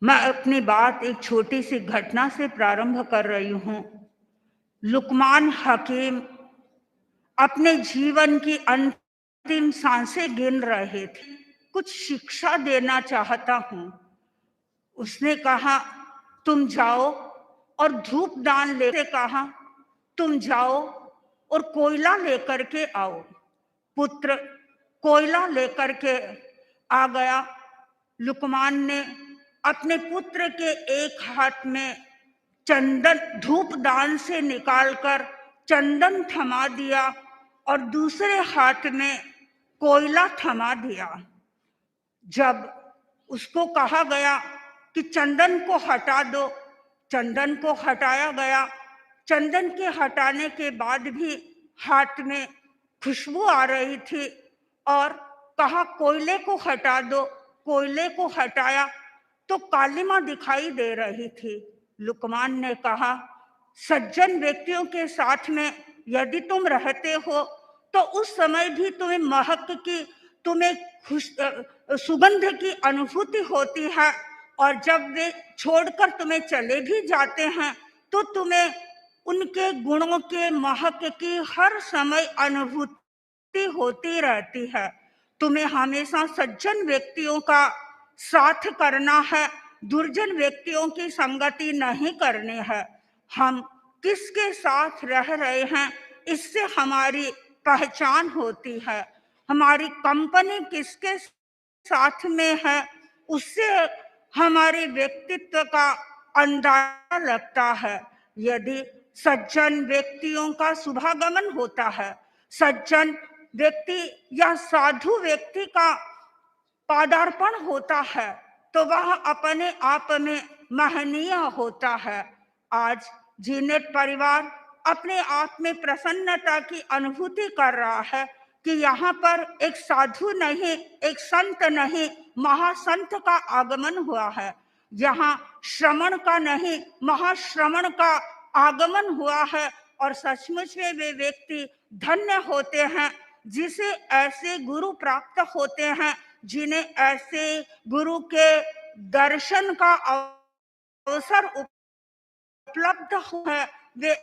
मैं अपनी बात एक छोटी सी घटना से प्रारंभ कर रही हूँ। लुकमान हकीम अपने जीवन की अंतिम सांसें गिन रहे थे। कुछ शिक्षा देना चाहता हूँ। उसने कहा, तुम जाओ और धूप दान लेके कहा, तुम जाओ और कोयला लेकर के आओ। पुत्र कोयला लेकर के आ गया। लुकमान ने अपने पुत्र के एक हाथ में चंदन धूप दान से निकालकर चंदन थमा दिया और दूसरे हाथ में कोयला थमा दिया। जब उसको कहा गया कि चंदन को हटा दो, चंदन को हटाया गया। चंदन के हटाने के बाद भी हाथ में खुशबू आ रही थी और कहा कोयले को हटा दो। कोयले को हटाया तो कालिमा दिखाई दे रही थी। लुकमान ने कहा, सज्जन व्यक्तियों के साथ में यदि तुम रहते हो तो उस समय भी तुम्हें महक की, तुम्हें सुगंध की अनुभूति होती है, और जब वे छोड़कर तुम्हें चले भी जाते हैं तो तुम्हें उनके गुणों के महक की हर समय अनुभूति होती रहती है। तुम्हें हमेशा सज्जन व्यक्तियों का साथ करना है, दुर्जन व्यक्तियों की संगति नहीं करनी है। हम किसके साथ रह रहे हैं इससे हमारी पहचान होती है। हमारी कंपनी किसके साथ में है उससे हमारे व्यक्तित्व का अंदाजा लगता है। यदि सज्जन व्यक्तियों का शुभागमन होता है, सज्जन व्यक्ति या साधु व्यक्ति का पादार्पण होता है, तो वह अपने आप में महनीय होता है। आज जीनेट परिवार अपने आप में प्रसन्नता की अनुभूति कर रहा है कि यहाँ पर एक साधु नहीं, एक संत नहीं, महासंत का आगमन हुआ है। यहाँ श्रमण का नहीं, महाश्रमण का आगमन हुआ है। और सचमुच में वे व्यक्ति धन्य होते हैं जिसे ऐसे गुरु प्राप्त होते हैं, जिन्हें ऐसे गुरु के दर्शन का अवसर उपलब्ध है। वे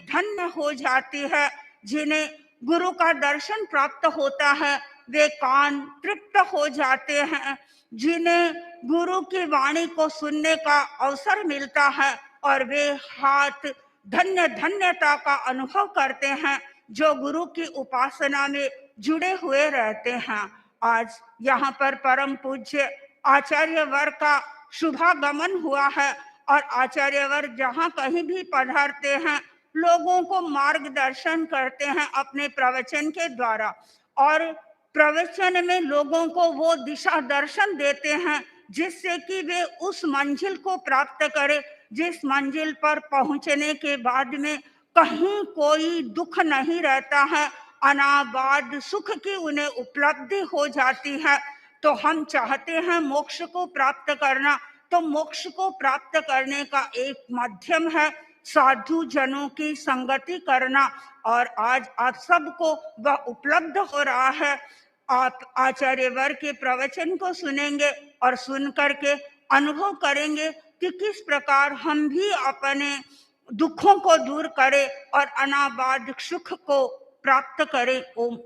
धन्य हो जाती है। जिन्हें गुरु का दर्शन प्राप्त होता है वे कान तृप्त हो जाते हैं। जिन्हें गुरु की वाणी को सुनने का अवसर मिलता है और वे हाथ धन्य धन्यता का अनुभव करते हैं, जो गुरु की उपासना में जुड़े हुए रहते हैं। आज यहाँ पर परम पूज्य आचार्य वर का शुभागमन हुआ है और आचार्यवर जहाँ कहीं भी पधारते हैं लोगों को मार्गदर्शन करते हैं अपने प्रवचन के द्वारा, और प्रवचन में लोगों को वो दिशा दर्शन देते हैं जिससे कि वे उस मंजिल को प्राप्त करें जिस मंजिल पर पहुंचने के बाद में कहीं कोई दुख नहीं रहता है, अनाबाद सुख की उन्हें उपलब्धि हो जाती है। तो हम चाहते हैं मोक्ष को प्राप्त करना, तो मोक्ष को प्राप्त करने का एक माध्यम है साधु जनों की संगति करना, और आज आप सबको वह उपलब्ध हो रहा है। आप आचार्य वर के प्रवचन को सुनेंगे और सुन करके अनुभव करेंगे कि किस प्रकार हम भी अपने दुखों को दूर करें और अनाबाद सुख को प्राप्त करें। ओम।